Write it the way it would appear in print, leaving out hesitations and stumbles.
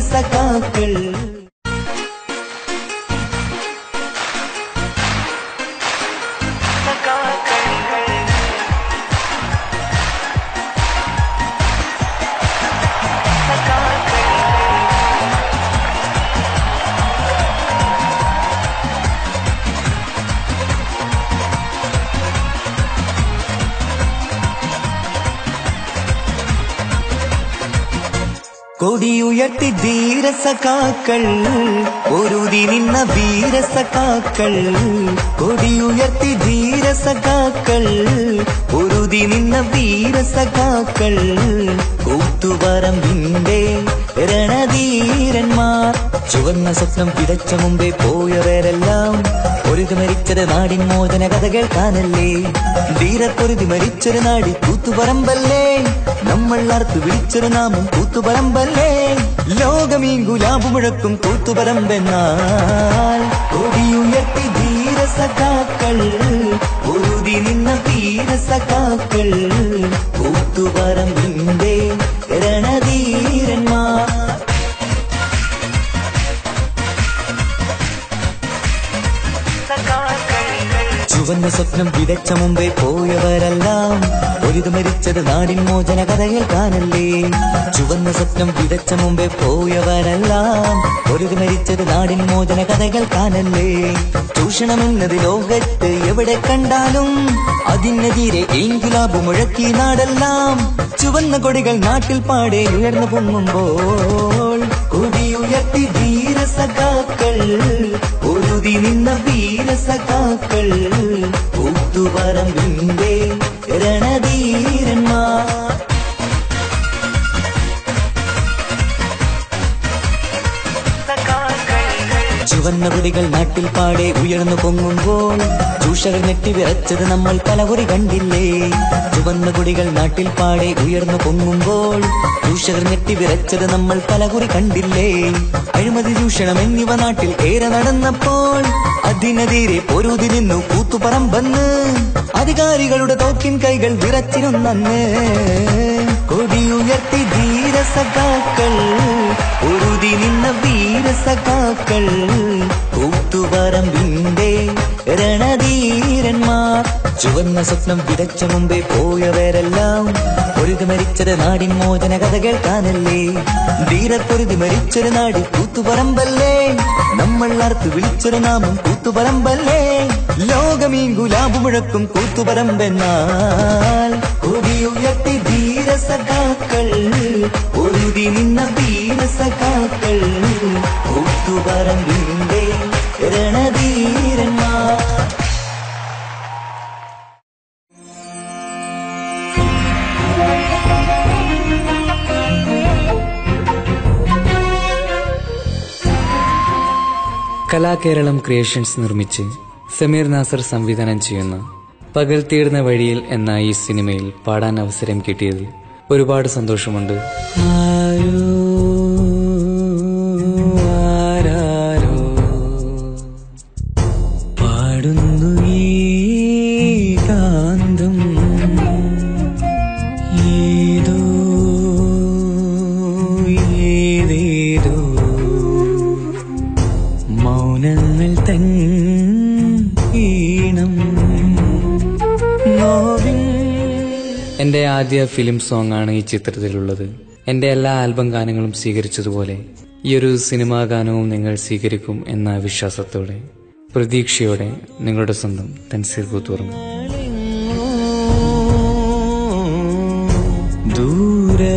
സഖാക്കൾ. കൊടിയുയർത്തി ധീരസഖാക്കൾ, പൊരുതി നിന്ന വീരസഖാക്കൾ. കൊടിയുയർത്തി ധീരസഖാക്കൾ, പൊരുതി നിന്ന വീരസഖാക്കൾ. കൂത്തുപറമ്പിന്റെ രണധീരന്മാർ, ചുവന്ന സ്വപ്നം വിതച്ച മുമ്പേ പോയവരെല്ലാം പൊരുതി മരിച്ചത് നാടിൻ മോചന കഥ കേൾക്കാനല്ലേ. ധീരർ പൊരുതി മരിച്ചൊരു നാടി കൂത്തുപറമ്പല്ലേ, നമ്മൾ ആർത്ത് വിളിച്ചൊരു നാമം കൂത്തുപറമ്പല്ലേ. ലോകമീ ഗുലാബ് മുഴക്കും കൂത്തുപറമ്പെന്നാൽ കൊടിയുയർത്തി ധീരസഖാക്കൾ, പൊരുതി നിന്ന വീരസഖാക്കൾ. കൂത്തുപറമ്പിന്റെ രണധീരന്മാർ. ചുവന്ന സ്വപ്നം വിതച്ച മുമ്പേ പോയവരെല്ലാം പൊരുതി മരിച്ചത് നാടിൻ മോചന കഥ കേൾക്കാനല്ലേ. ചുവന്ന സ്വപ്നം വിതച്ച മുമ്പേ പോയവരെല്ലാം പൊരുതി മരിച്ചത് നാടിൻ മോചന കഥ കേൾക്കാനല്ലേ. ചൂഷണമെന്നത് ലോകത്ത് എവിടെ കണ്ടാലും അതിനെതിരെ ഇൻക്വിലാബ് മുഴക്കി നാടെല്ലാം. ചുവന്ന കൊടികൾ നാട്ടിൽ പാടെ ഉയർന്നു പൊങ്ങുമ്പോൾ കൊടിയുയർത്തി ധീരസഖാക്കൾ, പൊരുതി നിന്ന വീരസഖാക്കൾ. കൂത്തുപറമ്പിന്റെ രണധീരന്മാർ. ചുവന്ന കൊടികൾ നാട്ടിൽ പാടെ ഉയർന്നു പൊങ്ങുമ്പോൾ ചൂഷകർ നെറ്റി വിറച്ചത് നമ്മൾ പലകുറി കണ്ടില്ലേ. ചുവന്ന കൊടികൾ നാട്ടിൽ പാടെ ഉയർന്നു പൊങ്ങുമ്പോൾ ചൂഷകർ നെറ്റി വിറച്ചത് നമ്മൾ പലകുറി കണ്ടില്ലേ. അഴിമതി ചൂഷണം എന്നിവ നാട്ടിൽ ഏറെ നടന്നപ്പോൾ അതിനെതിരെ പൊരുതി നിന്നു കൂത്തുപറമ്പെന്ന്. അധികാരികളുടെ തോക്കിൻ കൈകൾ വിറച്ചിരുന്നന്ന്. കൊടിയുയർത്തി ധീരസഖാക്കൾ, പൊരുതി നിന്ന വീരസഖാക്കൾ. കൂത്തുപറമ്പിന്റെ രണധീരന്മാർ. ചുവന്ന സ്വപ്നം വിതച്ച മുമ്പേ പോയവരെല്ലാം പൊരുതി മരിച്ചത് നാടിൻ മോചന കഥ കേൾക്കാനല്ലേ. ധീരർ പൊരുതി മരിച്ചൊരു നാടി കൂത്തുപറമ്പല്ലേ, നമ്മൾ ആർത്ത് വിളിച്ചൊരു നാമം കൂത്തുപറമ്പല്ലേ. ലോകമീ ഗുലാബ് മുഴക്കും കൂത്തുപറമ്പെന്നാൽ കൊടിയുയർത്തി ധീരസഖാക്കൾ, പൊരുതി നിന്ന വീരസഖാക്കൾ. കൂത്തുപറമ്പിന്റെ രണധീരന്മാർ. കലാകേരളം ക്രിയേഷൻസ് നിർമ്മിച്ച് സമീർ നാസർ സംവിധാനം ചെയ്യുന്ന പകൽ തീർന്ന വഴിയിൽ എന്ന ഈ സിനിമയിൽ പാടാൻ അവസരം കിട്ടിയതിൽ ഒരുപാട് സന്തോഷമുണ്ട്. പാടുന്നു ഈ കാന്തം ഏതോ ഏതേതോ മൗനങ്ങൾ തൻ ഈണം. എന്റെ ആദ്യ ഫിലിം സോങ് ആണ് ഈ ചിത്രത്തിലുള്ളത്. എന്റെ എല്ലാ ആൽബം ഗാനങ്ങളും സ്വീകരിച്ചതുപോലെ ഈ ഒരു സിനിമാ ഗാനവും നിങ്ങൾ സ്വീകരിക്കും എന്ന വിശ്വാസത്തോടെ പ്രതീക്ഷയോടെ നിങ്ങളുടെ സ്വന്തം തൻസീർ കൂത്തുപറമ്പ്. ദൂരെ